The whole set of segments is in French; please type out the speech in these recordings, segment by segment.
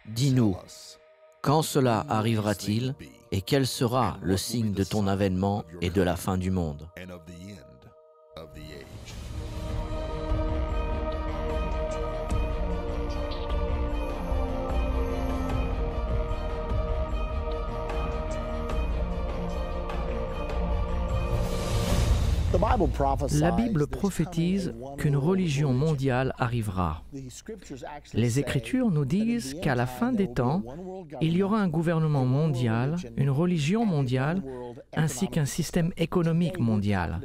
Dis-nous, quand cela arrivera-t-il et quel sera le signe de ton avènement et de la fin du monde? La Bible prophétise qu'une religion mondiale arrivera. Les Écritures nous disent qu'à la fin des temps, il y aura un gouvernement mondial, une religion mondiale, ainsi qu'un système économique mondial.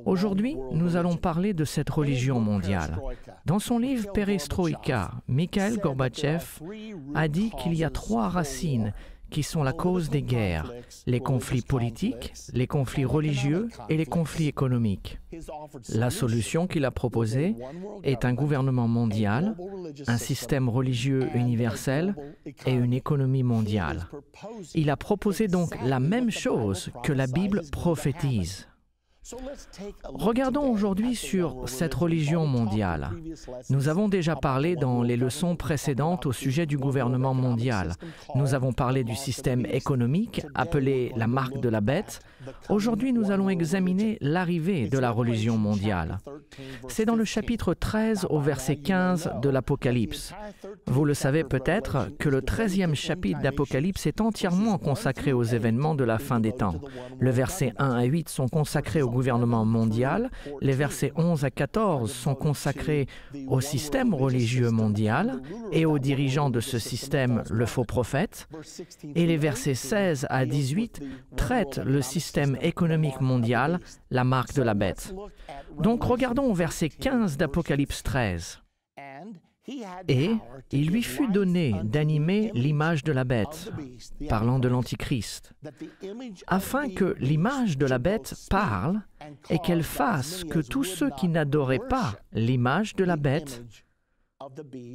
Aujourd'hui, nous allons parler de cette religion mondiale. Dans son livre Perestroïka, Mikhail Gorbatchev a dit qu'il y a 3 racines qui sont la cause des guerres, les conflits politiques, les conflits religieux et les conflits économiques. La solution qu'il a proposée est un gouvernement mondial, un système religieux universel et une économie mondiale. Il a proposé donc la même chose que la Bible prophétise. Regardons aujourd'hui sur cette religion mondiale. Nous avons déjà parlé dans les leçons précédentes au sujet du gouvernement mondial. Nous avons parlé du système économique, appelé la marque de la bête. Aujourd'hui, nous allons examiner l'arrivée de la religion mondiale. C'est dans le chapitre 13 au verset 15 de l'Apocalypse. Vous le savez peut-être que le 13e chapitre d'Apocalypse est entièrement consacré aux événements de la fin des temps. Le verset 1 à 8 sont consacrés au gouvernement mondial, les versets 11 à 14 sont consacrés au système religieux mondial et aux dirigeants de ce système, le faux prophète, et les versets 16 à 18 traitent le système économique mondial, la marque de la bête. Donc regardons au verset 15 d'Apocalypse 13. Et il lui fut donné d'animer l'image de la bête, parlant de l'Antichrist, afin que l'image de la bête parle et qu'elle fasse que tous ceux qui n'adoraient pas l'image de la bête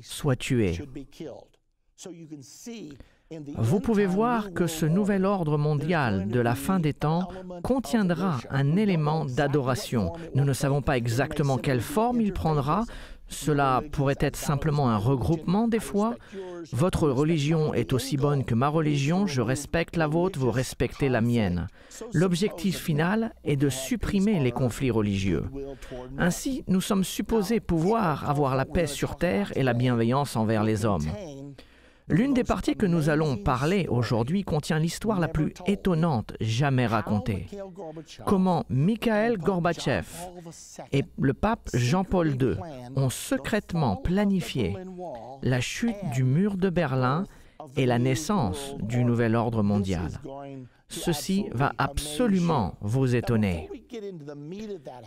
soient tués. Vous pouvez voir que ce nouvel ordre mondial de la fin des temps contiendra un élément d'adoration. Nous ne savons pas exactement quelle forme il prendra. Cela pourrait être simplement un regroupement des fois. Votre religion est aussi bonne que ma religion, je respecte la vôtre, vous respectez la mienne. L'objectif final est de supprimer les conflits religieux. Ainsi, nous sommes supposés pouvoir avoir la paix sur terre et la bienveillance envers les hommes. L'une des parties que nous allons parler aujourd'hui contient l'histoire la plus étonnante jamais racontée. Comment Mikhail Gorbatchev et le pape Jean-Paul II ont secrètement planifié la chute du mur de Berlin et la naissance du nouvel ordre mondial. Ceci va absolument vous étonner.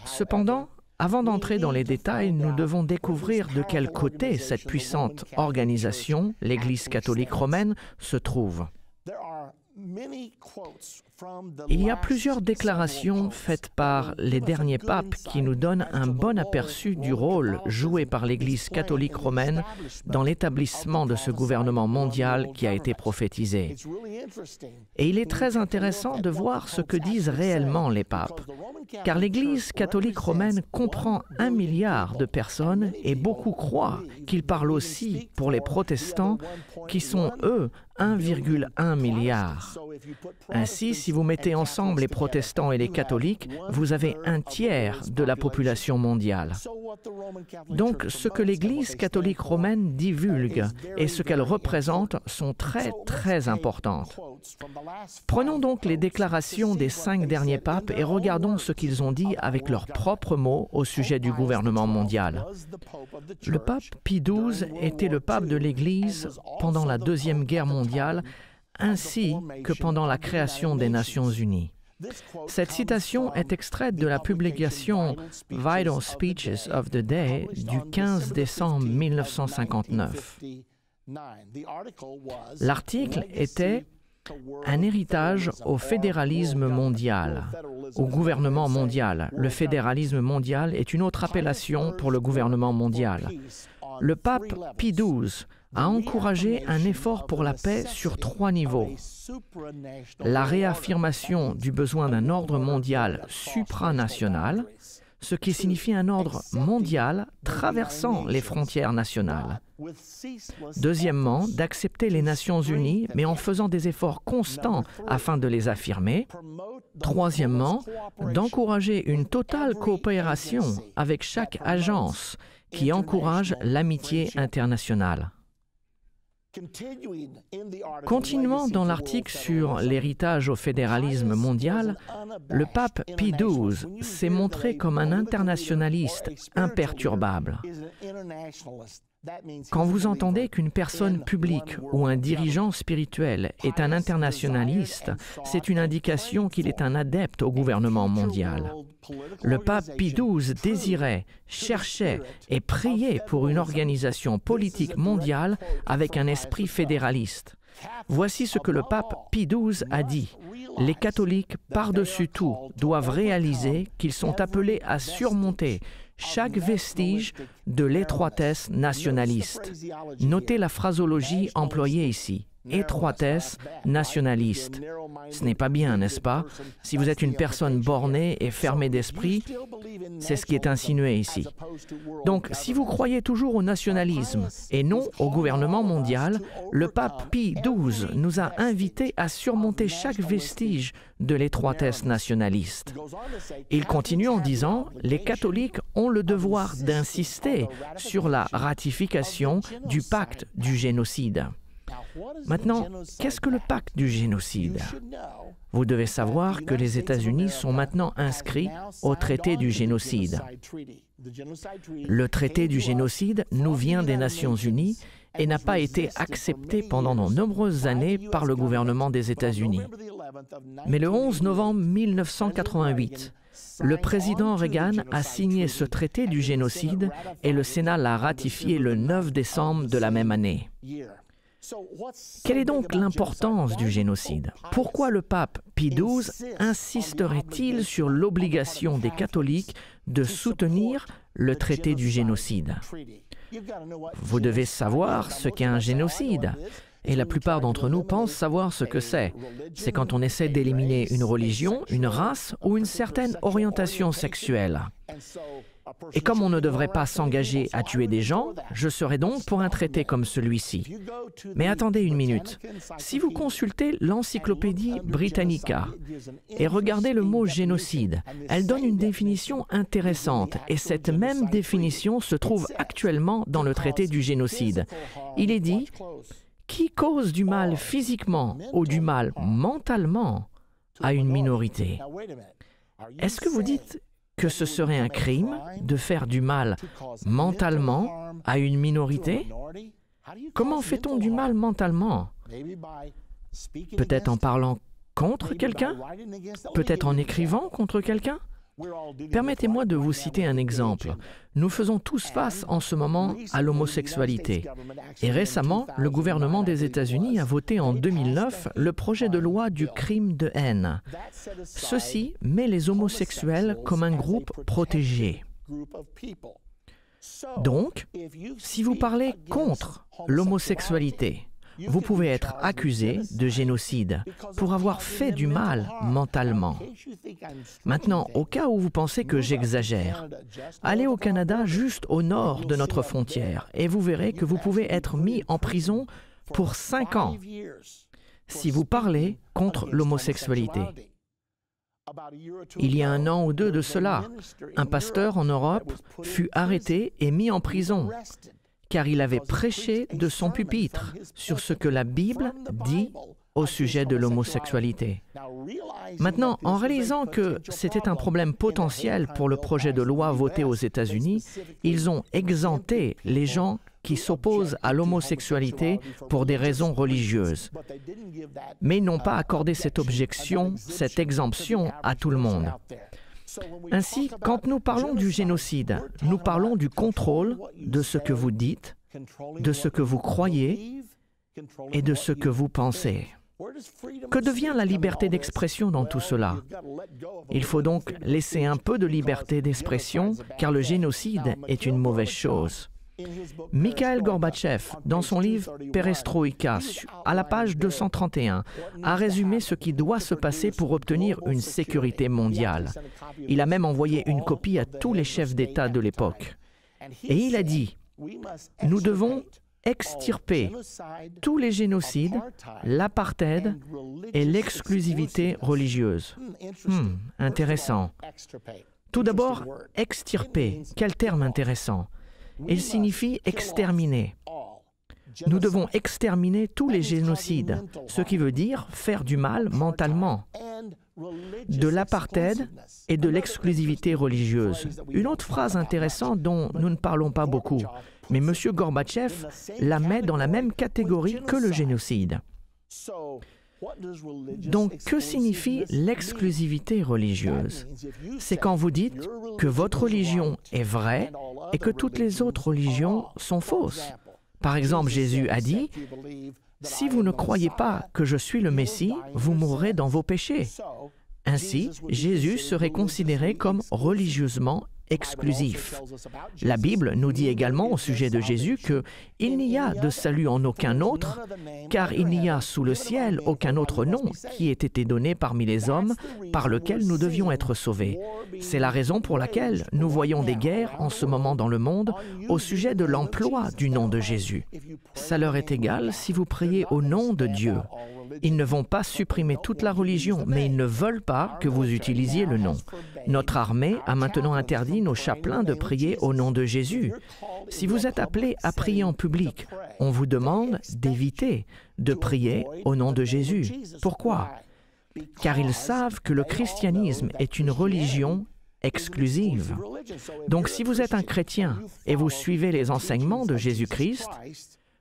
Cependant, avant d'entrer dans les détails, nous devons découvrir de quel côté cette puissante organisation, l'Église catholique romaine, se trouve. Il y a plusieurs déclarations faites par les derniers papes qui nous donnent un bon aperçu du rôle joué par l'Église catholique romaine dans l'établissement de ce gouvernement mondial qui a été prophétisé. Et il est très intéressant de voir ce que disent réellement les papes, car l'Église catholique romaine comprend 1 milliard de personnes et beaucoup croient qu'il parle aussi pour les protestants qui sont, eux, 1,1 milliard. Ainsi, si vous mettez ensemble les protestants et les catholiques, vous avez 1/3 de la population mondiale. Donc, ce que l'Église catholique romaine divulgue et ce qu'elle représente sont très importantes. Prenons donc les déclarations des 5 derniers papes et regardons ce qu'ils ont dit avec leurs propres mots au sujet du gouvernement mondial. Le pape Pie XII était le pape de l'Église pendant la Deuxième Guerre mondiale, ainsi que pendant la création des Nations Unies. Cette citation est extraite de la publication Vital Speeches of the Day du 15 décembre 1959. L'article était un héritage au fédéralisme mondial, au gouvernement mondial. Le fédéralisme mondial est une autre appellation pour le gouvernement mondial. Le pape Pie XII a encouragé un effort pour la paix sur 3 niveaux. La réaffirmation du besoin d'un ordre mondial supranational, ce qui signifie un ordre mondial traversant les frontières nationales. Deuxièmement, d'accepter les Nations Unies, mais en faisant des efforts constants afin de les affirmer. Troisièmement, d'encourager une totale coopération avec chaque agence qui encourage l'amitié internationale. Continuant dans l'article sur l'héritage au fédéralisme mondial, le pape Pie XII s'est montré comme un internationaliste imperturbable. Quand vous entendez qu'une personne publique ou un dirigeant spirituel est un internationaliste, c'est une indication qu'il est un adepte au gouvernement mondial. Le pape Pie XII désirait, cherchait et priait pour une organisation politique mondiale avec un esprit fédéraliste. Voici ce que le pape Pie XII a dit. Les catholiques, par-dessus tout, doivent réaliser qu'ils sont appelés à surmonter chaque vestige de l'étroitesse nationaliste. Notez la phrasologie employée ici. Étroitesse nationaliste. Ce n'est pas bien, n'est-ce pas? Si vous êtes une personne bornée et fermée d'esprit, c'est ce qui est insinué ici. Donc, si vous croyez toujours au nationalisme et non au gouvernement mondial, le pape Pie XII nous a invités à surmonter chaque vestige de l'étroitesse nationaliste. Il continue en disant « Les catholiques ont le devoir d'insister sur la ratification du pacte du génocide ». Maintenant, qu'est-ce que le pacte du génocide? Vous devez savoir que les États-Unis sont maintenant inscrits au traité du génocide. Le traité du génocide nous vient des Nations Unies et n'a pas été accepté pendant de nombreuses années par le gouvernement des États-Unis. Mais le 11 novembre 1988, le président Reagan a signé ce traité du génocide et le Sénat l'a ratifié le 9 décembre de la même année. Quelle est donc l'importance du génocide? Pourquoi le pape Pie XII insisterait-il sur l'obligation des catholiques de soutenir le traité du génocide? Vous devez savoir ce qu'est un génocide. Et la plupart d'entre nous pensent savoir ce que c'est. C'est quand on essaie d'éliminer une religion, une race ou une certaine orientation sexuelle. Et comme on ne devrait pas s'engager à tuer des gens, je serais donc pour un traité comme celui-ci. Mais attendez une minute. Si vous consultez l'Encyclopédie Britannica et regardez le mot génocide, elle donne une définition intéressante et cette même définition se trouve actuellement dans le traité du génocide. Il est dit « Qui cause du mal physiquement ou du mal mentalement à une minorité ». Est-ce que vous dites que ce serait un crime de faire du mal mentalement à une minorité? Comment fait-on du mal mentalement? Peut-être en parlant contre quelqu'un? Peut-être en écrivant contre quelqu'un? Permettez-moi de vous citer un exemple. Nous faisons tous face en ce moment à l'homosexualité. Et récemment, le gouvernement des États-Unis a voté en 2009 le projet de loi du crime de haine. Ceci met les homosexuels comme un groupe protégé. Donc, si vous parlez contre l'homosexualité, vous pouvez être accusé de génocide pour avoir fait du mal mentalement. Maintenant, au cas où vous pensez que j'exagère, allez au Canada juste au nord de notre frontière et vous verrez que vous pouvez être mis en prison pour 5 ans si vous parlez contre l'homosexualité. Il y a 1 an ou 2 de cela, un pasteur en Europe fut arrêté et mis en prison car il avait prêché de son pupitre sur ce que la Bible dit au sujet de l'homosexualité. Maintenant, en réalisant que c'était un problème potentiel pour le projet de loi voté aux États-Unis, ils ont exempté les gens qui s'opposent à l'homosexualité pour des raisons religieuses. Mais ils n'ont pas accordé cette exemption à tout le monde. Ainsi, quand nous parlons du génocide, nous parlons du contrôle de ce que vous dites, de ce que vous croyez et de ce que vous pensez. Que devient la liberté d'expression dans tout cela? Il faut donc laisser un peu de liberté d'expression, car le génocide est une mauvaise chose. Mikhail Gorbatchev, dans son livre Perestroïka, à la page 231, a résumé ce qui doit se passer pour obtenir une sécurité mondiale. Il a même envoyé une copie à tous les chefs d'État de l'époque. Et il a dit, « Nous devons extirper tous les génocides, l'apartheid et l'exclusivité religieuse. » Intéressant. Tout d'abord, extirper. Quel terme intéressant. Il signifie exterminer. Nous devons exterminer tous les génocides, ce qui veut dire faire du mal mentalement, de l'apartheid et de l'exclusivité religieuse. Une autre phrase intéressante dont nous ne parlons pas beaucoup, mais M. Gorbatchev la met dans la même catégorie que le génocide. Donc, que signifie l'exclusivité religieuse? C'est quand vous dites que votre religion est vraie et que toutes les autres religions sont fausses. Par exemple, Jésus a dit, « Si vous ne croyez pas que je suis le Messie, vous mourrez dans vos péchés. » Ainsi, Jésus serait considéré comme religieusement exclusif. La Bible nous dit également au sujet de Jésus qu'il n'y a de salut en aucun autre, car il n'y a sous le ciel aucun autre nom qui ait été donné parmi les hommes par lequel nous devions être sauvés. C'est la raison pour laquelle nous voyons des guerres en ce moment dans le monde au sujet de l'emploi du nom de Jésus. Ça leur est égal si vous priez au nom de Dieu. Ils ne vont pas supprimer toute la religion, mais ils ne veulent pas que vous utilisiez le nom. Notre armée a maintenant interdit nos chapelains de prier au nom de Jésus. Si vous êtes appelés à prier en public, on vous demande d'éviter de prier au nom de Jésus. Pourquoi? Car ils savent que le christianisme est une religion exclusive. Donc si vous êtes un chrétien et vous suivez les enseignements de Jésus-Christ,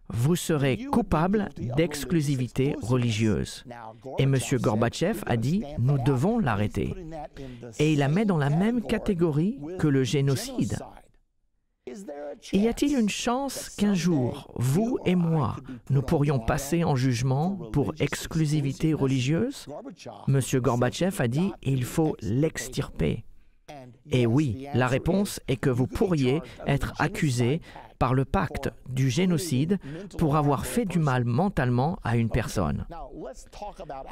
vous serez coupable d'exclusivité religieuse. Et M. Gorbatchev a dit, nous devons l'arrêter. Et il la met dans la même catégorie que le génocide. Y a-t-il une chance qu'un jour, vous et moi, nous pourrions passer en jugement pour exclusivité religieuse? M. Gorbatchev a dit, il faut l'extirper. Et oui, la réponse est que vous pourriez être accusé par le pacte du génocide pour avoir fait du mal mentalement à une personne.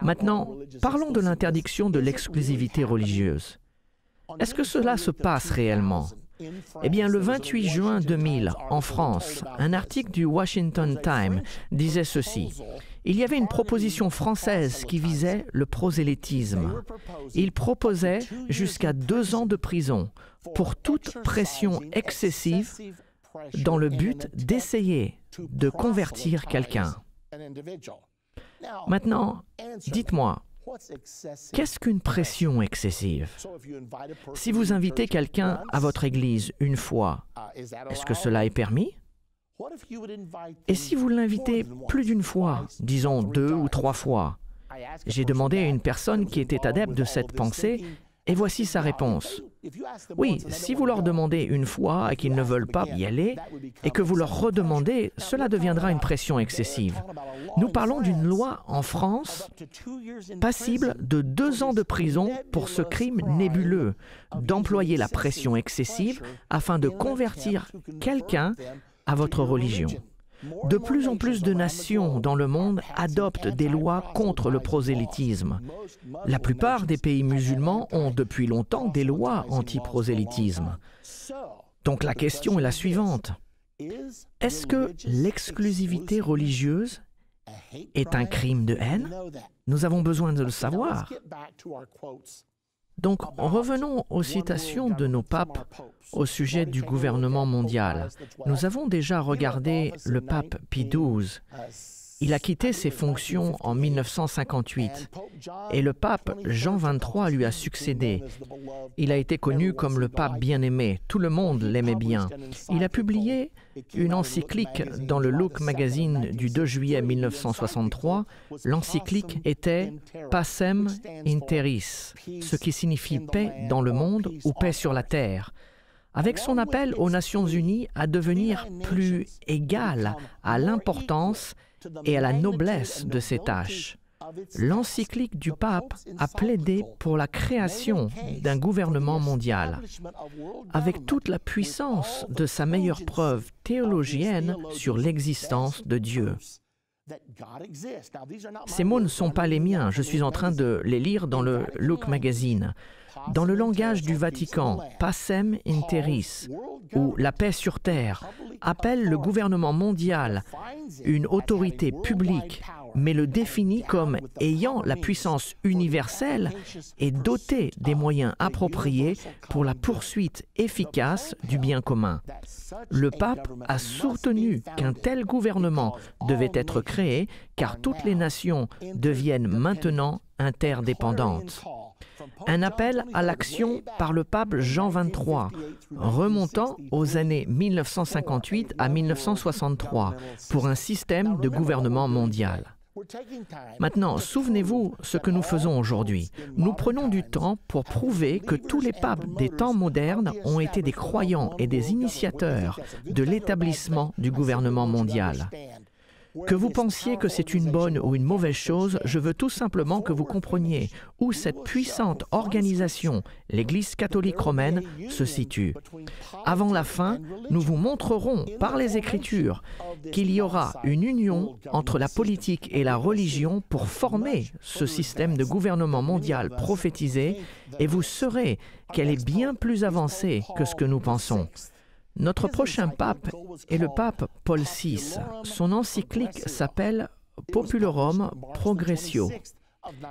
Maintenant, parlons de l'interdiction de l'exclusivité religieuse. Est-ce que cela se passe réellement? Eh bien, le 28 juin 2000, en France, un article du Washington Times disait ceci. Il y avait une proposition française qui visait le prosélytisme. Il proposait jusqu'à 2 ans de prison pour toute pression excessive dans le but d'essayer de convertir quelqu'un. Maintenant, dites-moi, qu'est-ce qu'une pression excessive? Si vous invitez quelqu'un à votre église une fois, est-ce que cela est permis? Et si vous l'invitez plus d'une fois, disons 2 ou 3 fois? J'ai demandé à une personne qui était adepte de cette pensée, et voici sa réponse. Oui, si vous leur demandez une fois et qu'ils ne veulent pas y aller, et que vous leur redemandez, cela deviendra une pression excessive. Nous parlons d'une loi en France passible de 2 ans de prison pour ce crime nébuleux, d'employer la pression excessive afin de convertir quelqu'un à votre religion. De plus en plus de nations dans le monde adoptent des lois contre le prosélytisme. La plupart des pays musulmans ont depuis longtemps des lois anti-prosélytisme. Donc la question est la suivante. Est-ce que l'exclusivité religieuse est un crime de haine? Nous avons besoin de le savoir. Donc, revenons aux citations de nos papes au sujet du gouvernement mondial. Nous avons déjà regardé le pape Pie XII. Il a quitté ses fonctions en 1958 et le pape Jean XXIII lui a succédé. Il a été connu comme le pape bien-aimé. Tout le monde l'aimait bien. Il a publié une encyclique dans le Look Magazine du 2 juillet 1963. L'encyclique était « Pacem in terris », ce qui signifie « paix dans le monde » ou « paix sur la terre ». Avec son appel aux Nations Unies à devenir plus égales à l'importance et à la noblesse de ces tâches. l'encyclique du pape a plaidé pour la création d'un gouvernement mondial, avec toute la puissance de sa meilleure preuve théologienne sur l'existence de Dieu. Ces mots ne sont pas les miens, je suis en train de les lire dans le Look Magazine. Dans le langage du Vatican, Pacem in Terris, ou la paix sur terre, appelle le gouvernement mondial une autorité publique, mais le définit comme ayant la puissance universelle et doté des moyens appropriés pour la poursuite efficace du bien commun. Le pape a soutenu qu'un tel gouvernement devait être créé car toutes les nations deviennent maintenant interdépendantes. Un appel à l'action par le pape Jean XXIII, remontant aux années 1958 à 1963, pour un système de gouvernement mondial. Maintenant, souvenez-vous ce que nous faisons aujourd'hui. Nous prenons du temps pour prouver que tous les papes des temps modernes ont été des croyants et des initiateurs de l'établissement du gouvernement mondial. Que vous pensiez que c'est une bonne ou une mauvaise chose, je veux tout simplement que vous compreniez où cette puissante organisation, l'Église catholique romaine, se situe. Avant la fin, nous vous montrerons par les Écritures qu'il y aura une union entre la politique et la religion pour former ce système de gouvernement mondial prophétisé, et vous saurez qu'elle est bien plus avancée que ce que nous pensons. Notre prochain pape est le pape Paul VI. Son encyclique s'appelle Populorum Progressio.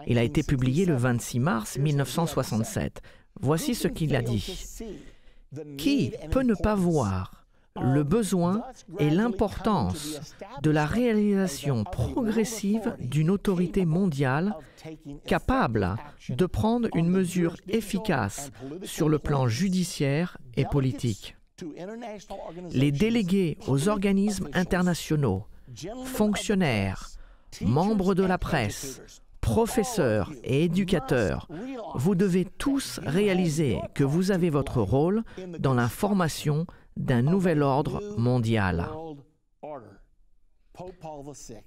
Il a été publié le 26 mars 1967. Voici ce qu'il a dit. « Qui peut ne pas voir le besoin et l'importance de la réalisation progressive d'une autorité mondiale capable de prendre une mesure efficace sur le plan judiciaire et politique ? Les délégués aux organismes internationaux, fonctionnaires, membres de la presse, professeurs et éducateurs, vous devez tous réaliser que vous avez votre rôle dans la formation d'un nouvel ordre mondial.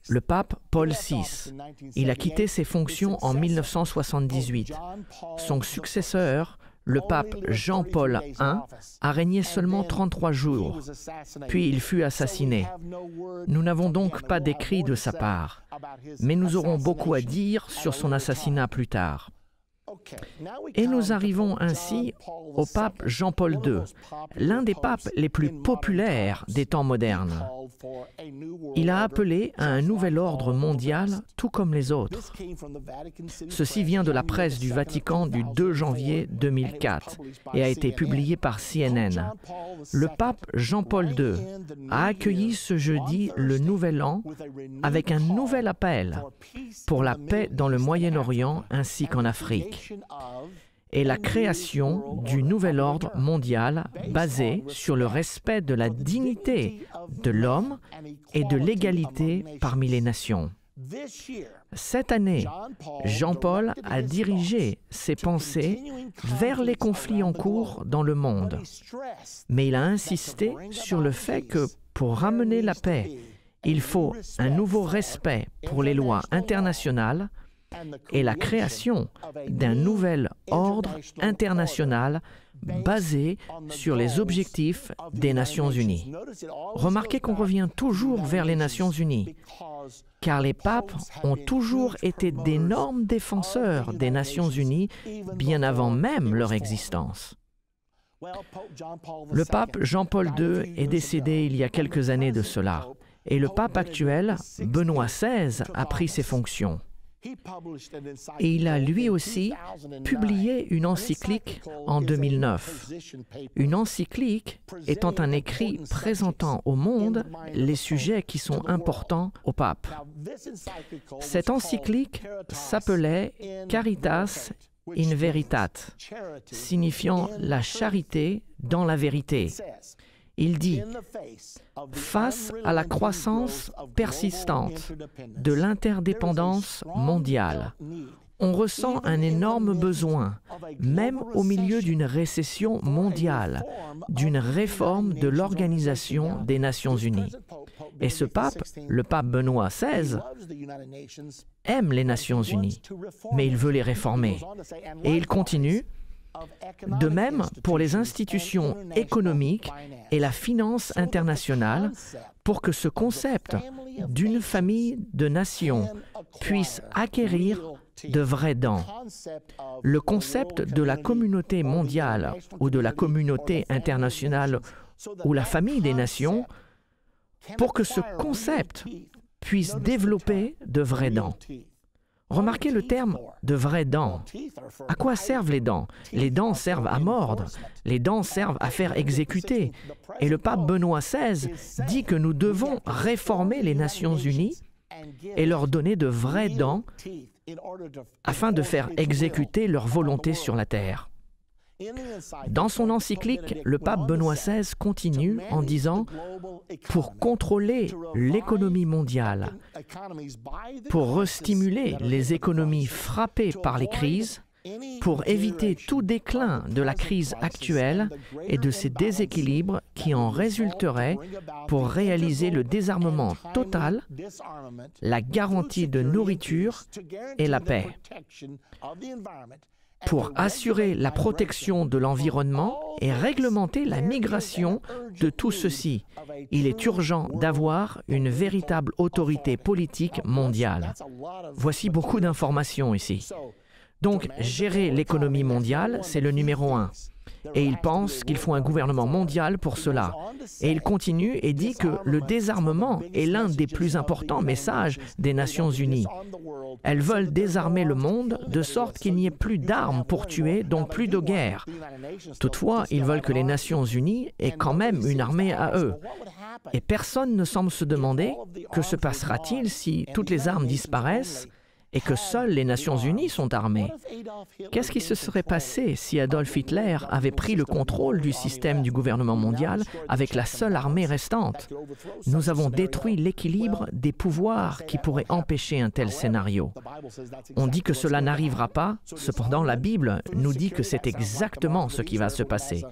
Le pape Paul VI, il a quitté ses fonctions en 1978. Son successeur, le pape Jean-Paul I, a régné seulement 33 jours, puis il fut assassiné. Nous n'avons donc pas d'écrit de sa part, mais nous aurons beaucoup à dire sur son assassinat plus tard. Et nous arrivons ainsi au pape Jean-Paul II, l'un des papes les plus populaires des temps modernes. Il a appelé à un nouvel ordre mondial, tout comme les autres. Ceci vient de la presse du Vatican du 2 janvier 2004 et a été publié par CNN. Le pape Jean-Paul II a accueilli ce jeudi le Nouvel An avec un nouvel appel pour la paix dans le Moyen-Orient ainsi qu'en Afrique et la création du nouvel ordre mondial basé sur le respect de la dignité de l'homme et de l'égalité parmi les nations. Cette année, Jean-Paul a dirigé ses pensées vers les conflits en cours dans le monde, mais il a insisté sur le fait que pour ramener la paix, il faut un nouveau respect pour les lois internationales et la création d'un nouvel ordre international basé sur les objectifs des Nations Unies. Remarquez qu'on revient toujours vers les Nations Unies, car les papes ont toujours été d'énormes défenseurs des Nations Unies bien avant même leur existence. Le pape Jean-Paul II est décédé il y a quelques années de cela, et le pape actuel, Benoît XVI, a pris ses fonctions. Et il a lui aussi publié une encyclique en 2009. Une encyclique étant un écrit présentant au monde les sujets qui sont importants au pape. Cette encyclique s'appelait Caritas in Veritate, signifiant la charité dans la vérité. Il dit « Face à la croissance persistante de l'interdépendance mondiale, on ressent un énorme besoin, même au milieu d'une récession mondiale, d'une réforme de l'Organisation des Nations Unies. Et ce pape, le pape Benoît XVI, aime les Nations Unies, mais il veut les réformer. Et il continue, de même pour les institutions économiques et la finance internationale, pour que ce concept d'une famille de nations puisse acquérir de vraies dents. Le concept de la communauté mondiale ou de la communauté internationale ou la famille des nations, pour que ce concept puisse développer de vraies dents. Remarquez le terme « de vraies dents ». À quoi servent les dents? Les dents servent à mordre, les dents servent à faire exécuter. Et le pape Benoît XVI dit que nous devons réformer les Nations Unies et leur donner de vraies dents afin de faire exécuter leur volonté sur la terre. Dans son encyclique, le pape Benoît XVI continue en disant « Pour contrôler l'économie mondiale, pour restimuler les économies frappées par les crises, pour éviter tout déclin de la crise actuelle et de ces déséquilibres qui en résulteraient, pour réaliser le désarmement total, la garantie de nourriture et la paix. Pour assurer la protection de l'environnement et réglementer la migration de tout ceci, il est urgent d'avoir une véritable autorité politique mondiale. » Voici beaucoup d'informations ici. Donc, gérer l'économie mondiale, c'est le numéro 1. Et il pense qu'il faut un gouvernement mondial pour cela. Et il continue et dit que le désarmement est l'un des plus importants messages des Nations Unies. Elles veulent désarmer le monde de sorte qu'il n'y ait plus d'armes pour tuer, donc plus de guerre. Toutefois, ils veulent que les Nations Unies aient quand même une armée à eux. Et personne ne semble se demander que se passera-t-il si toutes les armes disparaissent et que seules les Nations Unies sont armées. Qu'est-ce qui se serait passé si Adolf Hitler avait pris le contrôle du système du gouvernement mondial avec la seule armée restante? Nous avons détruit l'équilibre des pouvoirs qui pourraient empêcher un tel scénario. On dit que cela n'arrivera pas, cependant la Bible nous dit que c'est exactement ce qui va se passer.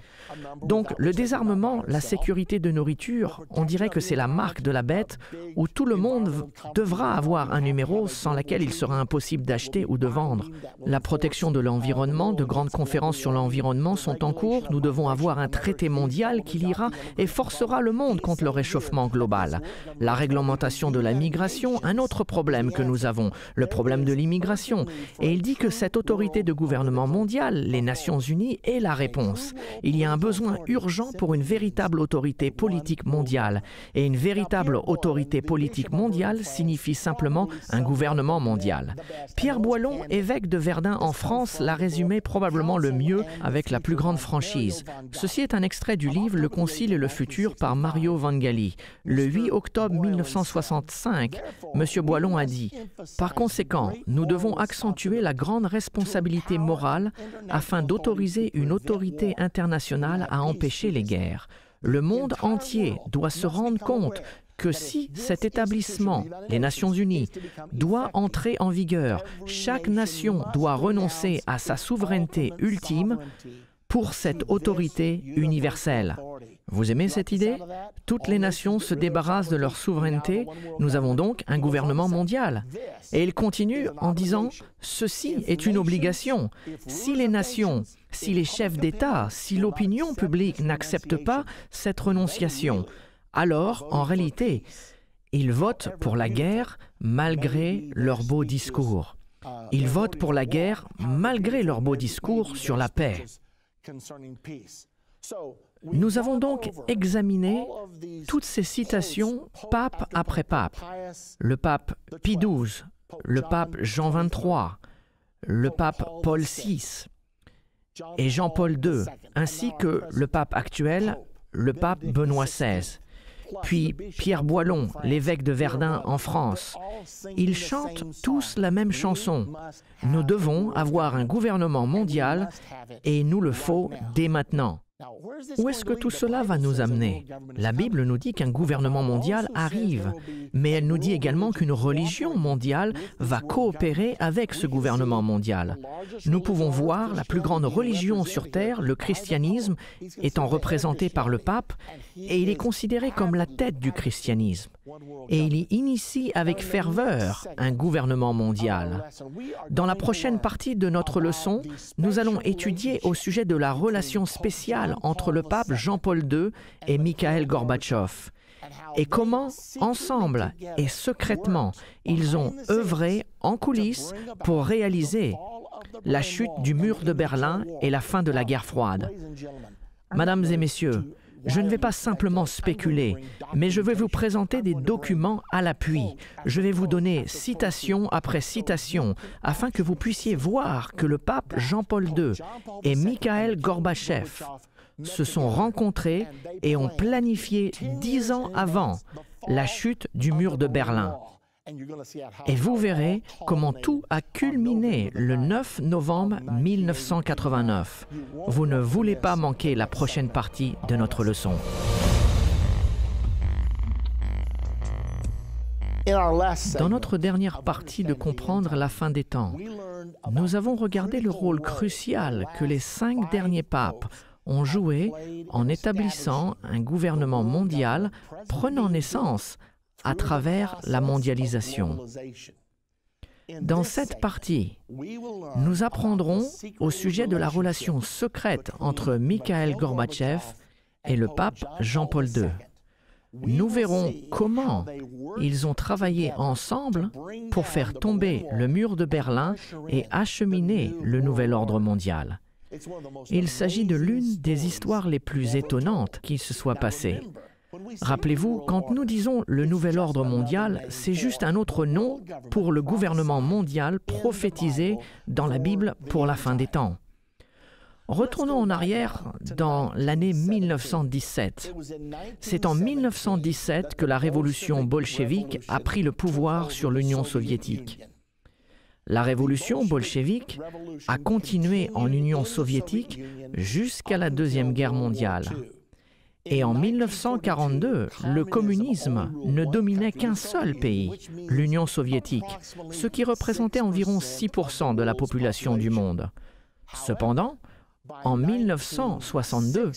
Donc le désarmement, la sécurité de nourriture, on dirait que c'est la marque de la bête où tout le monde devra avoir un numéro sans laquelle il sera impossible d'acheter ou de vendre. La protection de l'environnement, de grandes conférences sur l'environnement sont en cours. Nous devons avoir un traité mondial qui liera et forcera le monde contre le réchauffement global. La réglementation de la migration, un autre problème que nous avons, le problème de l'immigration. Et il dit que cette autorité de gouvernement mondial, les Nations Unies, est la réponse. Il y a un besoin urgent pour une véritable autorité politique mondiale. Et une véritable autorité politique mondiale signifie simplement un gouvernement mondial. Pierre Boillon, évêque de Verdun en France, l'a résumé probablement le mieux avec la plus grande franchise. Ceci est un extrait du livre Le Concile et le futur par Mario Vangali. Le 8 octobre 1965, M. Boillon a dit « Par conséquent, nous devons accentuer la grande responsabilité morale afin d'autoriser une autorité internationale à empêcher les guerres. Le monde entier doit se rendre compte que si cet établissement, les Nations Unies, doit entrer en vigueur, chaque nation doit renoncer à sa souveraineté ultime pour cette autorité universelle. » Vous aimez cette idée? Toutes les nations se débarrassent de leur souveraineté. Nous avons donc un gouvernement mondial. Et il continue en disant « Ceci est une obligation. Si les nations, si les chefs d'État, si l'opinion publique n'acceptent pas cette renonciation, alors, en réalité, ils votent pour la guerre malgré leurs beaux discours. Ils votent pour la guerre malgré leurs beaux discours sur la paix. Nous avons donc examiné toutes ces citations pape après pape. Le pape Pie XII, le pape Jean XXIII, le pape Paul VI et Jean-Paul II, ainsi que le pape actuel, le pape Benoît XVI. Puis Pierre Boillon, l'évêque de Verdun en France. Ils chantent tous la même chanson. Nous devons avoir un gouvernement mondial et il nous le faut dès maintenant. Où est-ce que tout cela va nous amener? La Bible nous dit qu'un gouvernement mondial arrive, mais elle nous dit également qu'une religion mondiale va coopérer avec ce gouvernement mondial. Nous pouvons voir la plus grande religion sur Terre, le christianisme, étant représenté par le pape, et il est considéré comme la tête du christianisme. et il y initie avec ferveur un gouvernement mondial. Dans la prochaine partie de notre leçon, nous allons étudier au sujet de la relation spéciale entre le pape Jean-Paul II et Mikhaïl Gorbatchev, et comment, ensemble et secrètement, ils ont œuvré en coulisses pour réaliser la chute du mur de Berlin et la fin de la guerre froide. Mesdames et messieurs, je ne vais pas simplement spéculer, mais je vais vous présenter des documents à l'appui. Je vais vous donner citation après citation, afin que vous puissiez voir que le pape Jean-Paul II et Mikhaïl Gorbatchev se sont rencontrés et ont planifié 10 ans avant la chute du mur de Berlin. Et vous verrez comment tout a culminé le 9 novembre 1989. Vous ne voulez pas manquer la prochaine partie de notre leçon. Dans notre dernière partie de comprendre la fin des temps, nous avons regardé le rôle crucial que les 5 derniers papes ont joué en établissant un gouvernement mondial prenant naissance à travers la mondialisation. Dans cette partie, nous apprendrons au sujet de la relation secrète entre Mikhaïl Gorbatchev et le pape Jean-Paul II. Nous verrons comment ils ont travaillé ensemble pour faire tomber le mur de Berlin et acheminer le nouvel ordre mondial. Il s'agit de l'une des histoires les plus étonnantes qui se soit passée. Rappelez-vous, quand nous disons le nouvel ordre mondial, c'est juste un autre nom pour le gouvernement mondial prophétisé dans la Bible pour la fin des temps. Retournons en arrière dans l'année 1917. C'est en 1917 que la révolution bolchevique a pris le pouvoir sur l'Union soviétique. La révolution bolchevique a continué en Union soviétique jusqu'à la Deuxième Guerre mondiale. Et en 1942, le communisme ne dominait qu'un seul pays, l'Union soviétique, ce qui représentait environ 6% de la population du monde. Cependant, en 1962,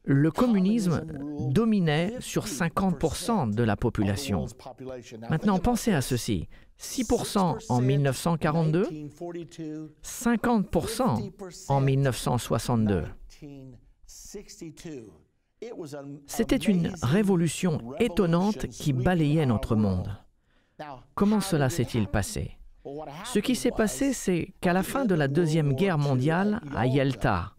le communisme dominait sur 50% de la population. Maintenant, pensez à ceci. 6% en 1942, 50% en 1962. C'était une révolution étonnante qui balayait notre monde. Comment cela s'est-il passé? Ce qui s'est passé, c'est qu'à la fin de la Deuxième Guerre mondiale, à Yalta,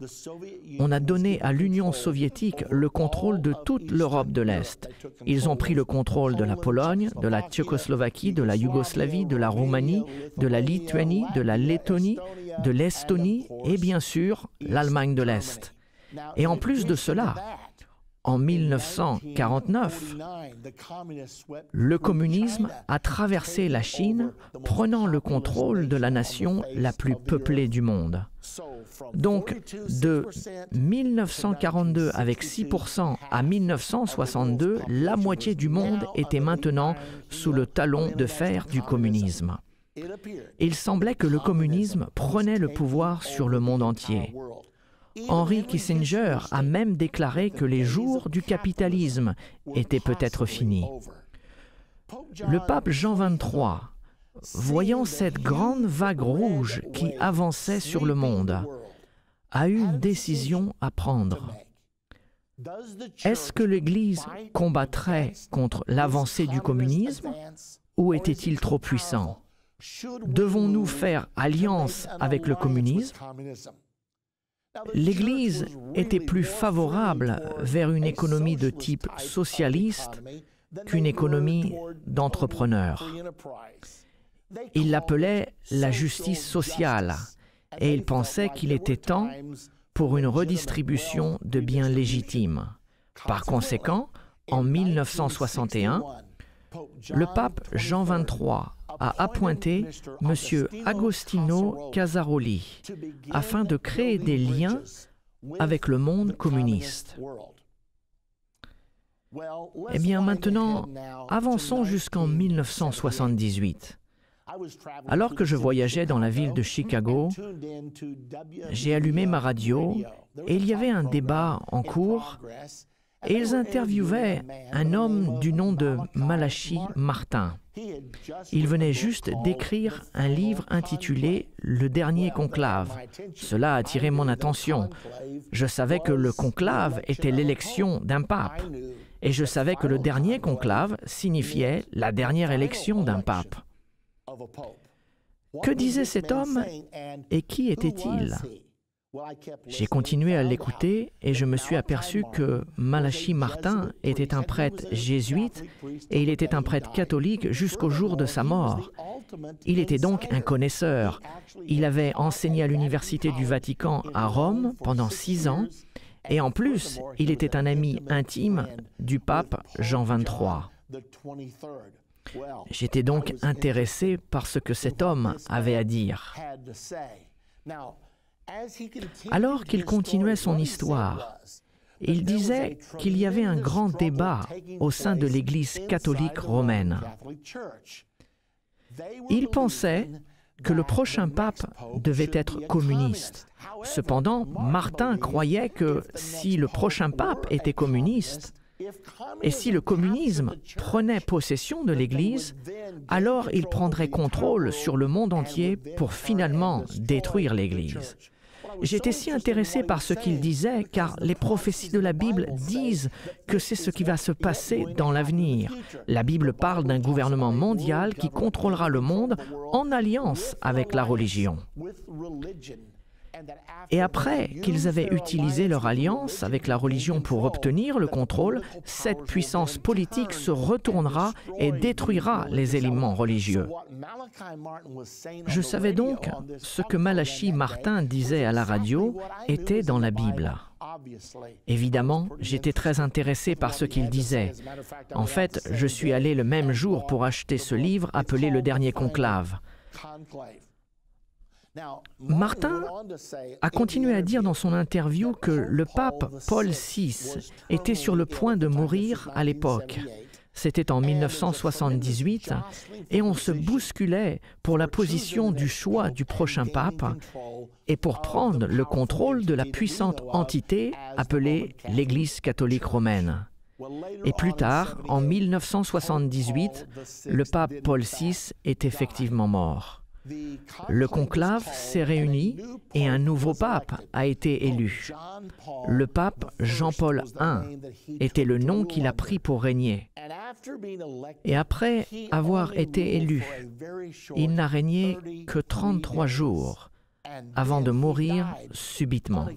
on a donné à l'Union soviétique le contrôle de toute l'Europe de l'Est. Ils ont pris le contrôle de la Pologne, de la Tchécoslovaquie, de la Yougoslavie, de la Roumanie, de la Lituanie, de la Lettonie, de l'Estonie et bien sûr l'Allemagne de l'Est. Et en plus de cela, en 1949, le communisme a traversé la Chine, prenant le contrôle de la nation la plus peuplée du monde. Donc, de 1942 avec 6% à 1962, la moitié du monde était maintenant sous le talon de fer du communisme. Il semblait que le communisme prenait le pouvoir sur le monde entier. Henry Kissinger a même déclaré que les jours du capitalisme étaient peut-être finis. Le pape Jean XXIII, voyant cette grande vague rouge qui avançait sur le monde, a eu une décision à prendre. Est-ce que l'Église combattrait contre l'avancée du communisme ou était-il trop puissant? Devons-nous faire alliance avec le communisme? L'Église était plus favorable vers une économie de type socialiste qu'une économie d'entrepreneurs. Il l'appelait la justice sociale et il pensait qu'il était temps pour une redistribution de biens légitimes. Par conséquent, en 1961, le pape Jean XXIII a appointé M. Agostino Casaroli afin de créer des liens avec le monde communiste. Eh bien maintenant, avançons jusqu'en 1978. Alors que je voyageais dans la ville de Chicago, j'ai allumé ma radio et il y avait un débat en cours et ils interviewaient un homme du nom de Malachi Martin. Il venait juste d'écrire un livre intitulé « Le dernier conclave ». Cela a attiré mon attention. Je savais que le conclave était l'élection d'un pape. Et je savais que le dernier conclave signifiait la dernière élection d'un pape. Que disait cet homme et qui était-il? J'ai continué à l'écouter et je me suis aperçu que Malachi Martin était un prêtre jésuite et il était un prêtre catholique jusqu'au jour de sa mort. Il était donc un connaisseur. Il avait enseigné à l'Université du Vatican à Rome pendant 6 ans et en plus, il était un ami intime du pape Jean XXIII. J'étais donc intéressé par ce que cet homme avait à dire. Alors qu'il continuait son histoire, il disait qu'il y avait un grand débat au sein de l'Église catholique romaine. Il pensait que le prochain pape devait être communiste. Cependant, Martin croyait que si le prochain pape était communiste, et si le communisme prenait possession de l'Église, alors il prendrait contrôle sur le monde entier pour finalement détruire l'Église. J'étais si intéressé par ce qu'il disait, car les prophéties de la Bible disent que c'est ce qui va se passer dans l'avenir. La Bible parle d'un gouvernement mondial qui contrôlera le monde en alliance avec la religion. Et après qu'ils avaient utilisé leur alliance avec la religion pour obtenir le contrôle, cette puissance politique se retournera et détruira les éléments religieux. Je savais donc ce que Malachi Martin disait à la radio était dans la Bible. Évidemment, j'étais très intéressé par ce qu'il disait. En fait, je suis allé le même jour pour acheter ce livre appelé « Le dernier conclave ». Martin a continué à dire dans son interview que le pape Paul VI était sur le point de mourir à l'époque. C'était en 1978 et on se bousculait pour la position du choix du prochain pape et pour prendre le contrôle de la puissante entité appelée l'Église catholique romaine. Et plus tard, en 1978, le pape Paul VI est effectivement mort. Le conclave s'est réuni et un nouveau pape a été élu. Le pape Jean-Paul I était le nom qu'il a pris pour régner. Et après avoir été élu, il n'a régné que 33 jours avant de mourir subitement.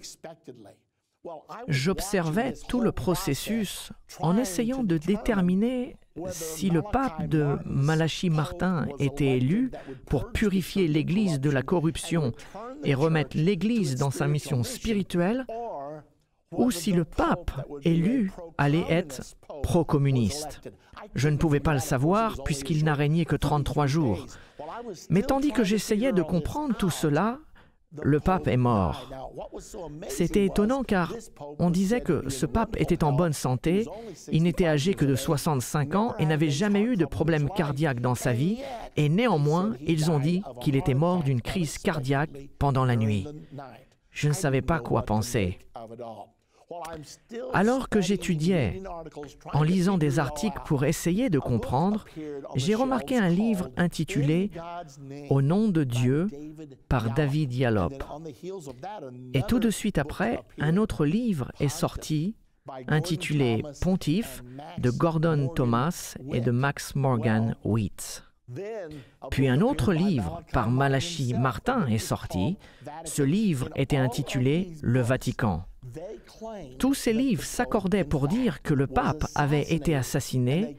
J'observais tout le processus en essayant de déterminer si le pape de Malachi Martin était élu pour purifier l'Église de la corruption et remettre l'Église dans sa mission spirituelle, ou si le pape élu allait être pro-communiste. Je ne pouvais pas le savoir puisqu'il n'a régné que 33 jours. Mais tandis que j'essayais de comprendre tout cela, le pape est mort. C'était étonnant car on disait que ce pape était en bonne santé, il n'était âgé que de 65 ans et n'avait jamais eu de problème cardiaque dans sa vie, et néanmoins, ils ont dit qu'il était mort d'une crise cardiaque pendant la nuit. Je ne savais pas quoi penser. Alors que j'étudiais, en lisant des articles pour essayer de comprendre, j'ai remarqué un livre intitulé « Au nom de Dieu » par David Yallop. Et tout de suite après, un autre livre est sorti intitulé « Pontife » de Gordon Thomas et de Max Morgan Wheat. Puis un autre livre par Malachi Martin est sorti. Ce livre était intitulé « Le Vatican ». Tous ces livres s'accordaient pour dire que le pape avait été assassiné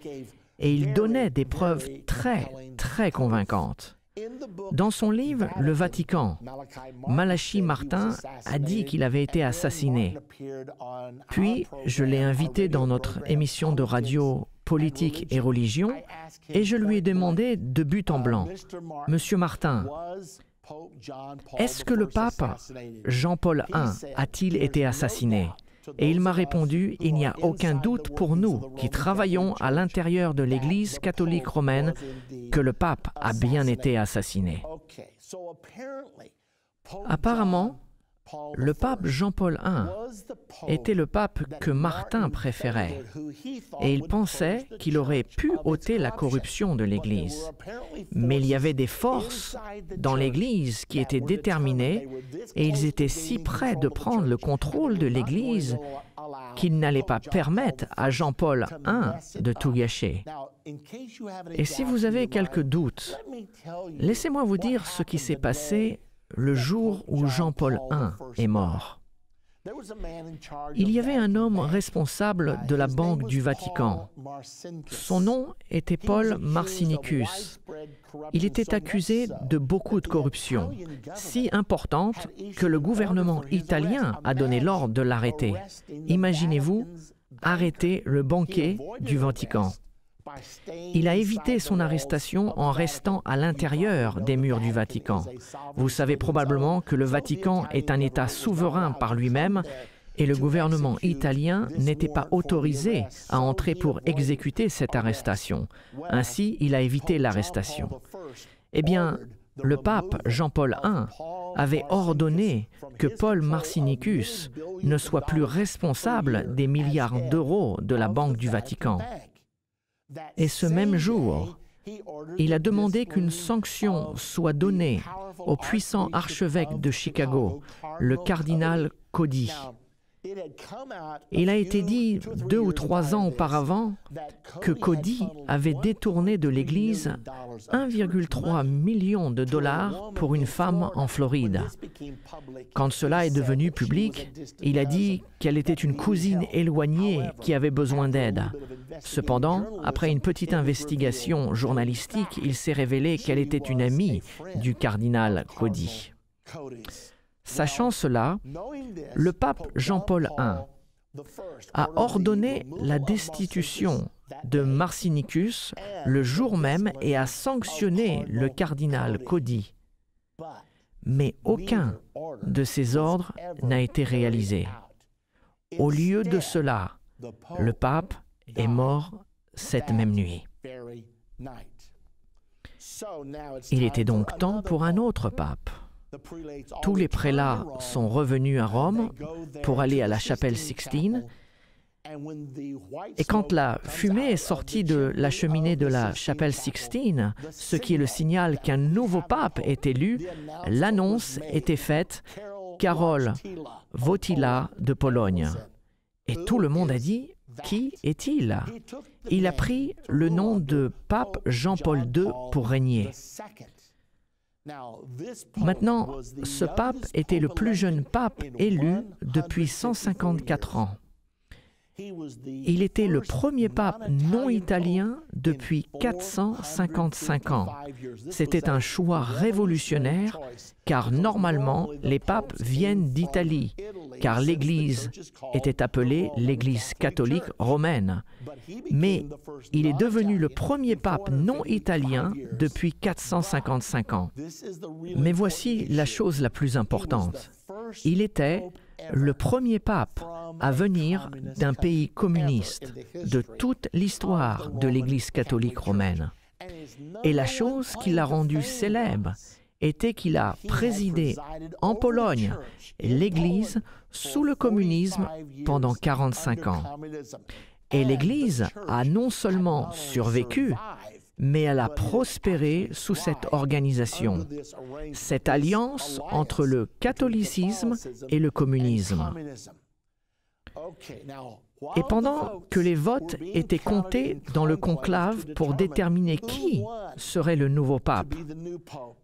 et ils donnaient des preuves très convaincantes. Dans son livre « Le Vatican », Malachi Martin a dit qu'il avait été assassiné. Puis, je l'ai invité dans notre émission de radio « Politique et religion » et je lui ai demandé de but en blanc, « Monsieur Martin, est-ce que le pape Jean-Paul I a-t-il été assassiné ?» Et il m'a répondu, « Il n'y a aucun doute pour nous qui travaillons à l'intérieur de l'Église catholique romaine que le pape a bien été assassiné. » Apparemment, Le pape Jean-Paul I était le pape que Martin préférait et il pensait qu'il aurait pu ôter la corruption de l'Église. Mais il y avait des forces dans l'Église qui étaient déterminées et ils étaient si près de prendre le contrôle de l'Église qu'ils n'allaient pas permettre à Jean-Paul I de tout gâcher. Et si vous avez quelques doutes, laissez-moi vous dire ce qui s'est passé le jour où Jean-Paul I est mort. Il y avait un homme responsable de la Banque du Vatican. Son nom était Paul Marcinicus. Il était accusé de beaucoup de corruption, si importante que le gouvernement italien a donné l'ordre de l'arrêter. Imaginez-vous, arrêter le banquier du Vatican. Il a évité son arrestation en restant à l'intérieur des murs du Vatican. Vous savez probablement que le Vatican est un État souverain par lui-même et le gouvernement italien n'était pas autorisé à entrer pour exécuter cette arrestation. Ainsi, il a évité l'arrestation. Eh bien, le pape Jean-Paul I avait ordonné que Paul Marcinicus ne soit plus responsable des milliards d'euros de la Banque du Vatican. Et ce même jour, il a demandé qu'une sanction soit donnée au puissant archevêque de Chicago, le cardinal Cody. Il a été dit 2 ou 3 ans auparavant que Cody avait détourné de l'Église 1,3 million de dollars pour une femme en Floride. Quand cela est devenu public, il a dit qu'elle était une cousine éloignée qui avait besoin d'aide. Cependant, après une petite investigation journalistique, il s'est révélé qu'elle était une amie du cardinal Cody. Sachant cela, le pape Jean-Paul I a ordonné la destitution de Marcinicus le jour même et a sanctionné le cardinal Cody. Mais aucun de ces ordres n'a été réalisé. Au lieu de cela, le pape est mort cette même nuit. Il était donc temps pour un autre pape. Tous les prélats sont revenus à Rome pour aller à la chapelle Sixtine. Et quand la fumée est sortie de la cheminée de la chapelle Sixtine, ce qui est le signal qu'un nouveau pape est élu, l'annonce était faite: Karol Wojtyła de Pologne. Et tout le monde a dit: qui est-il? Il a pris le nom de pape Jean-Paul II pour régner. Maintenant, ce pape était le plus jeune pape élu depuis 154 ans. Il était le premier pape non italien depuis 455 ans. C'était un choix révolutionnaire, car normalement, les papes viennent d'Italie, car l'Église était appelée l'Église catholique romaine. Mais il est devenu le premier pape non italien depuis 455 ans. Mais voici la chose la plus importante. Il était le premier pape à venir d'un pays communiste de toute l'histoire de l'Église catholique romaine. Et la chose qui l'a rendu célèbre était qu'il a présidé en Pologne l'Église sous le communisme pendant 45 ans. Et l'Église a non seulement survécu, mais elle a prospéré sous cette organisation, cette alliance entre le catholicisme et le communisme. Et pendant que les votes étaient comptés dans le conclave pour déterminer qui serait le nouveau pape,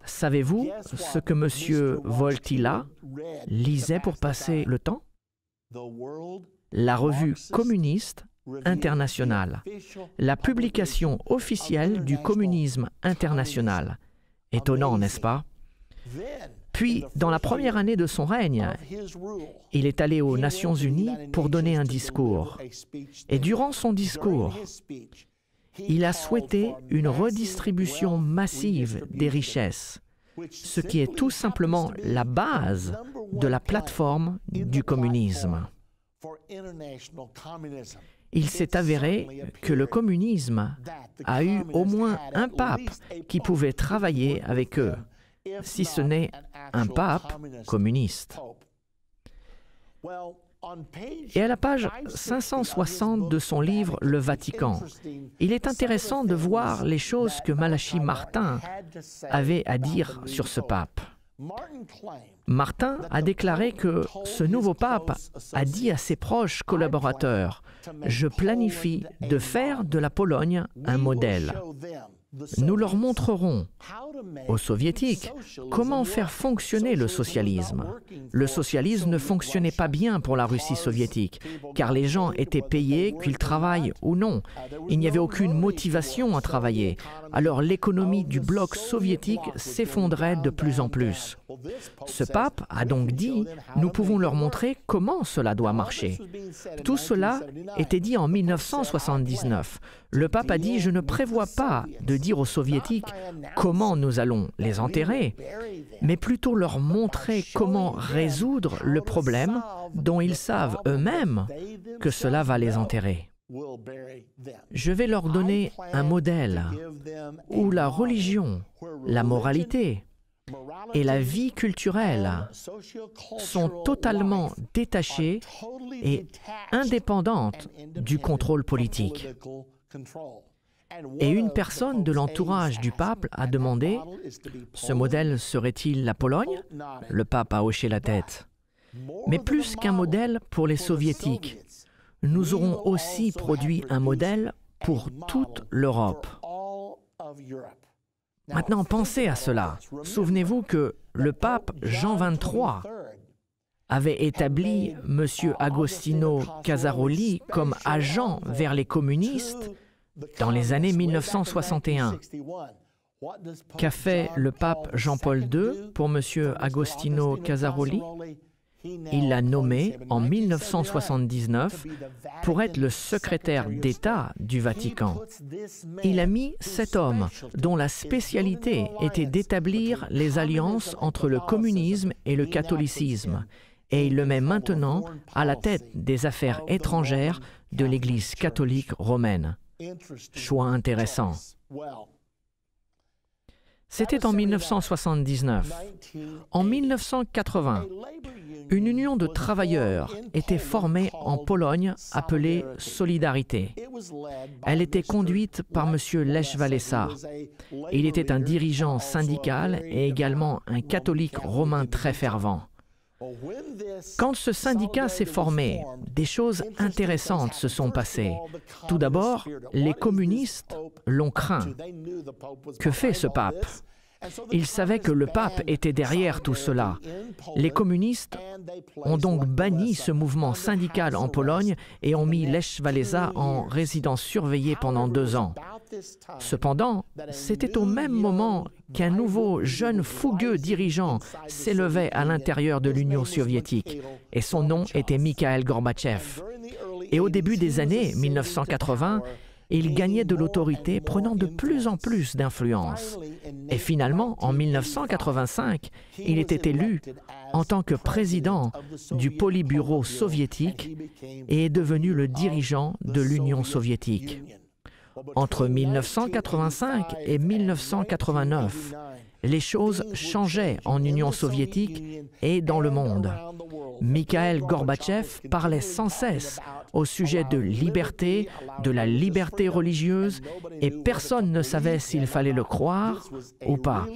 savez-vous ce que M. Wojtyła lisait pour passer le temps? La revue communiste internationale, la publication officielle du communisme international. Étonnant, n'est-ce pas? Puis, dans la première année de son règne, il est allé aux Nations Unies pour donner un discours. Et durant son discours, il a souhaité une redistribution massive des richesses, ce qui est tout simplement la base de la plateforme du communisme. Il s'est avéré que le communisme a eu au moins un pape qui pouvait travailler avec eux, si ce n'est un pape communiste. Et à la page 560 de son livre « Le Vatican », il est intéressant de voir les choses que Malachi Martin avait à dire sur ce pape. Martin a déclaré que ce nouveau pape a dit à ses proches collaborateurs « Je planifie de faire de la Pologne un modèle. Nous leur montrerons aux soviétiques comment faire fonctionner le socialisme. Le socialisme ne fonctionnait pas bien pour la Russie soviétique, car les gens étaient payés, qu'ils travaillent ou non. Il n'y avait aucune motivation à travailler. Alors l'économie du bloc soviétique s'effondrait de plus en plus. Ce pape a donc dit, nous pouvons leur montrer comment cela doit marcher. Tout cela était dit en 1979. Le pape a dit, je ne prévois pas de dire aux soviétiques comment nous allons les enterrer, mais plutôt leur montrer comment résoudre le problème dont ils savent eux-mêmes que cela va les enterrer. Je vais leur donner un modèle où la religion, la moralité et la vie culturelle sont totalement détachées et indépendantes du contrôle politique. Et une personne de l'entourage du pape a demandé « Ce modèle serait-il la Pologne ?» Le pape a hoché la tête. Mais plus qu'un modèle pour les soviétiques, nous aurons aussi produit un modèle pour toute l'Europe. Maintenant, pensez à cela. Souvenez-vous que le pape Jean XXIII avait établi M. Agostino Casaroli comme agent vers les communistes dans les années 1961. Qu'a fait le pape Jean-Paul II pour M. Agostino Casaroli? Il l'a nommé en 1979 pour être le secrétaire d'État du Vatican. Il a mis cet homme dont la spécialité était d'établir les alliances entre le communisme et le catholicisme, et il le met maintenant à la tête des affaires étrangères de l'Église catholique romaine. Choix intéressant. C'était en 1979. En 1980, une union de travailleurs était formée en Pologne appelée Solidarité. Elle était conduite par M. Lech Walesa. Il était un dirigeant syndical et également un catholique romain très fervent. Quand ce syndicat s'est formé, des choses intéressantes se sont passées. Tout d'abord, les communistes l'ont craint. Que fait ce pape? Ils savaient que le pape était derrière tout cela. Les communistes ont donc banni ce mouvement syndical en Pologne et ont mis Lech Walesa en résidence surveillée pendant 2 ans. Cependant, c'était au même moment qu'un nouveau, jeune, fougueux dirigeant s'élevait à l'intérieur de l'Union soviétique, et son nom était Mikhaïl Gorbatchev. Et au début des années 1980, il gagnait de l'autorité, prenant de plus en plus d'influence. Et finalement, en 1985, il était élu en tant que président du Politburo soviétique et est devenu le dirigeant de l'Union soviétique. Entre 1985 et 1989, les choses changeaient en Union soviétique et dans le monde. Mikhaïl Gorbatchev parlait sans cesse au sujet de liberté, de la liberté religieuse, et personne ne savait s'il fallait le croire ou pas.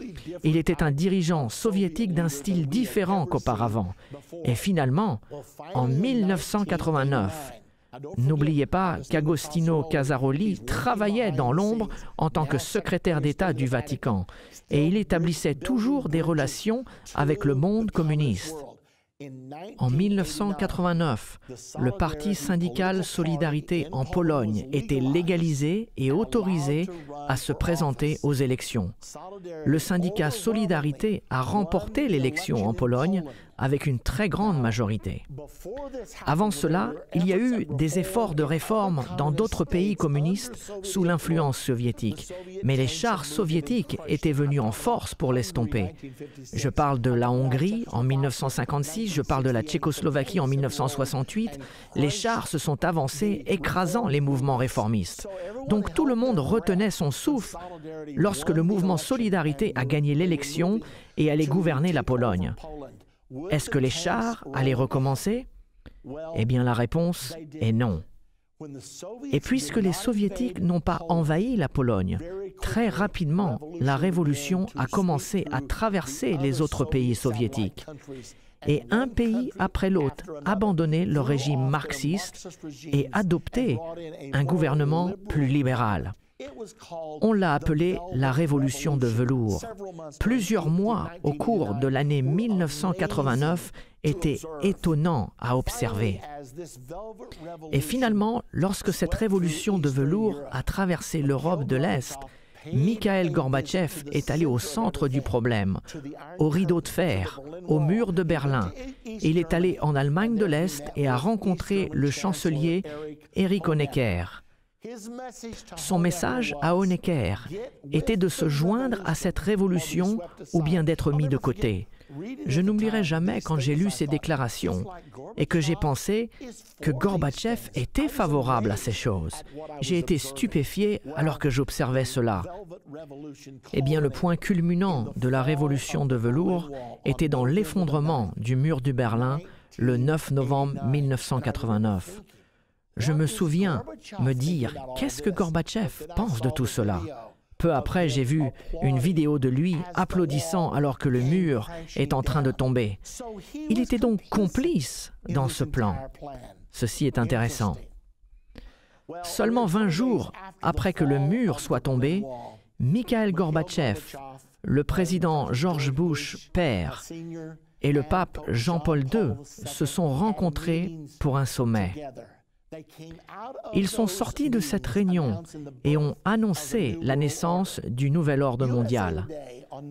Il était un dirigeant soviétique d'un style différent qu'auparavant. Et finalement, en 1989, n'oubliez pas qu'Agostino Casaroli travaillait dans l'ombre en tant que secrétaire d'État du Vatican et il établissait toujours des relations avec le monde communiste. En 1989, le parti syndical Solidarité en Pologne était légalisé et autorisé à se présenter aux élections. Le syndicat Solidarité a remporté l'élection en Pologne avec une très grande majorité. Avant cela, il y a eu des efforts de réforme dans d'autres pays communistes sous l'influence soviétique, mais les chars soviétiques étaient venus en force pour l'estomper. Je parle de la Hongrie en 1956, je parle de la Tchécoslovaquie en 1968. Les chars se sont avancés, écrasant les mouvements réformistes. Donc tout le monde retenait son souffle lorsque le mouvement Solidarité a gagné l'élection et allait gouverner la Pologne. Est-ce que les chars allaient recommencer? Eh bien, la réponse est non. Et puisque les Soviétiques n'ont pas envahi la Pologne, très rapidement, la révolution a commencé à traverser les autres pays soviétiques. Et un pays après l'autre abandonnait le régime marxiste et adoptait un gouvernement plus libéral. On l'a appelée la révolution de velours. Plusieurs mois au cours de l'année 1989 étaient étonnants à observer. Et finalement, lorsque cette révolution de velours a traversé l'Europe de l'Est, Mikhaïl Gorbatchev est allé au centre du problème, au rideau de fer, au mur de Berlin. Il est allé en Allemagne de l'Est et a rencontré le chancelier Erich Honecker. Son message à Honecker était de se joindre à cette révolution ou bien d'être mis de côté. Je n'oublierai jamais quand j'ai lu ces déclarations et que j'ai pensé que Gorbatchev était favorable à ces choses. J'ai été stupéfié alors que j'observais cela. Eh bien, le point culminant de la révolution de velours était dans l'effondrement du mur de Berlin le 9 novembre 1989. Je me souviens me dire « Qu'est-ce que Gorbatchev pense de tout cela ?» Peu après, j'ai vu une vidéo de lui applaudissant alors que le mur est en train de tomber. Il était donc complice dans ce plan. Ceci est intéressant. Seulement 20 jours après que le mur soit tombé, Mikhaïl Gorbatchev, le président George Bush père et le pape Jean-Paul II se sont rencontrés pour un sommet. Ils sont sortis de cette réunion et ont annoncé la naissance du nouvel ordre mondial.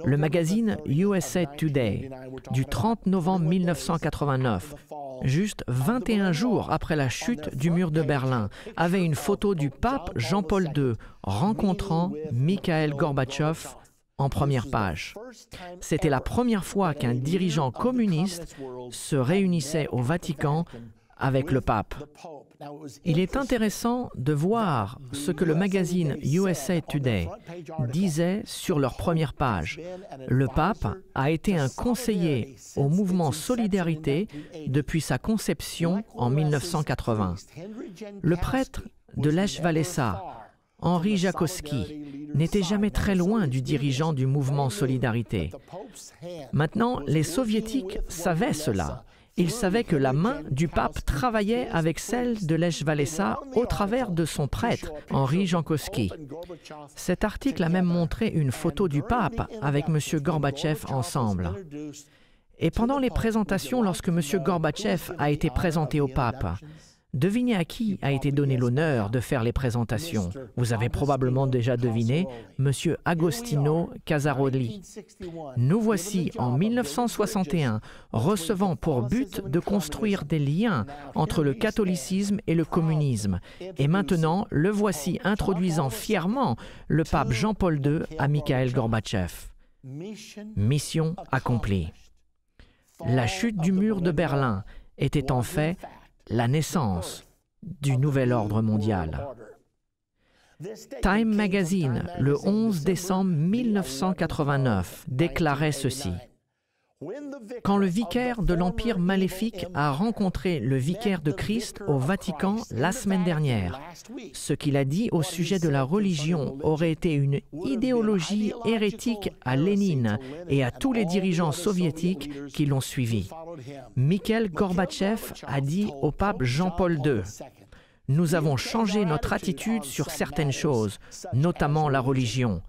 Le magazine USA Today du 30 novembre 1989, juste 21 jours après la chute du mur de Berlin, avait une photo du pape Jean-Paul II rencontrant Mikhaïl Gorbatchev en première page. C'était la première fois qu'un dirigeant communiste se réunissait au Vatican avec le pape. Il est intéressant de voir ce que le magazine USA Today disait sur leur première page. Le pape a été un conseiller au mouvement Solidarité depuis sa conception en 1980. Le prêtre de Lech Walesa, Henri Jakowski, n'était jamais très loin du dirigeant du mouvement Solidarité. Maintenant, les Soviétiques savaient cela. Ils savaient que la main du pape travaillait avec celle de Lech Walesa au travers de son prêtre, Henri Jakowski. Cet article a même montré une photo du pape avec M. Gorbatchev ensemble. Et pendant les présentations, lorsque M. Gorbatchev a été présenté au pape, devinez à qui a été donné l'honneur de faire les présentations. Vous avez probablement déjà deviné, M. Agostino Casaroli. Nous voici en 1961 recevant pour but de construire des liens entre le catholicisme et le communisme. Et maintenant, le voici introduisant fièrement le pape Jean-Paul II à Mikhaïl Gorbatchev. Mission accomplie. La chute du mur de Berlin était en fait la naissance du nouvel ordre mondial. Time Magazine, le 11 décembre 1989, déclarait ceci. Quand le vicaire de l'Empire maléfique a rencontré le vicaire de Christ au Vatican la semaine dernière, ce qu'il a dit au sujet de la religion aurait été une idéologie hérétique à Lénine et à tous les dirigeants soviétiques qui l'ont suivi. Mikhaïl Gorbatchev a dit au pape Jean-Paul II, « Nous avons changé notre attitude sur certaines choses, notamment la religion.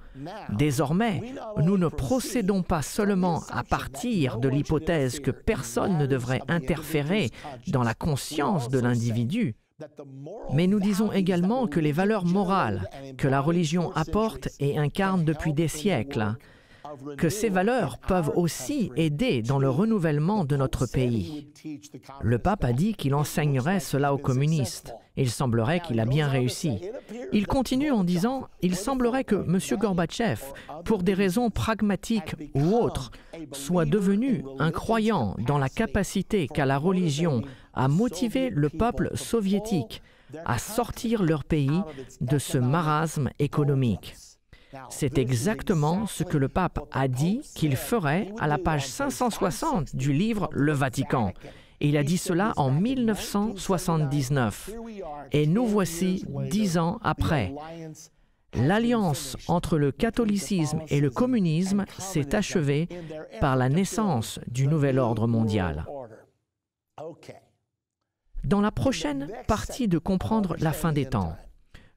Désormais, nous ne procédons pas seulement à partir de l'hypothèse que personne ne devrait interférer dans la conscience de l'individu, mais nous disons également que les valeurs morales que la religion apporte et incarne depuis des siècles, que ces valeurs peuvent aussi aider dans le renouvellement de notre pays. » Le pape a dit qu'il enseignerait cela aux communistes. Il semblerait qu'il a bien réussi. Il continue en disant « Il semblerait que M. Gorbatchev, pour des raisons pragmatiques ou autres, soit devenu un croyant dans la capacité qu'a la religion à motiver le peuple soviétique à sortir leur pays de ce marasme économique. » C'est exactement ce que le pape a dit qu'il ferait à la page 560 du livre Le Vatican. Il a dit cela en 1979. Et nous voici 10 ans après. L'alliance entre le catholicisme et le communisme s'est achevée par la naissance du nouvel ordre mondial. Dans la prochaine partie de Comprendre la fin des temps,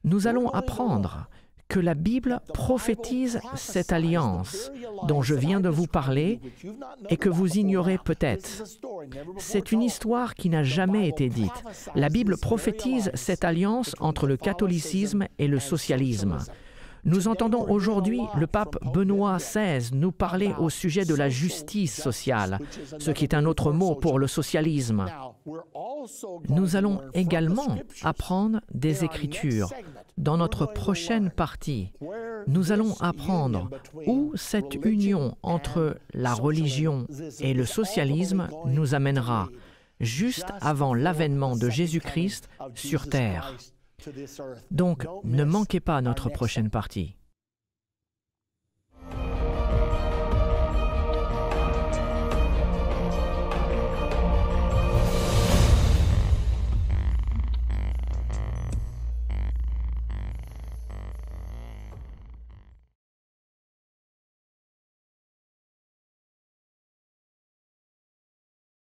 nous allons apprendre que la Bible prophétise cette alliance dont je viens de vous parler et que vous ignorez peut-être. C'est une histoire qui n'a jamais été dite. La Bible prophétise cette alliance entre le catholicisme et le socialisme. Nous entendons aujourd'hui le pape Benoît XVI nous parler au sujet de la justice sociale, ce qui est un autre mot pour le socialisme. Nous allons également apprendre des Écritures. Dans notre prochaine partie, nous allons apprendre où cette union entre la religion et le socialisme nous amènera, juste avant l'avènement de Jésus-Christ sur terre. Donc, ne manquez pas notre prochaine partie.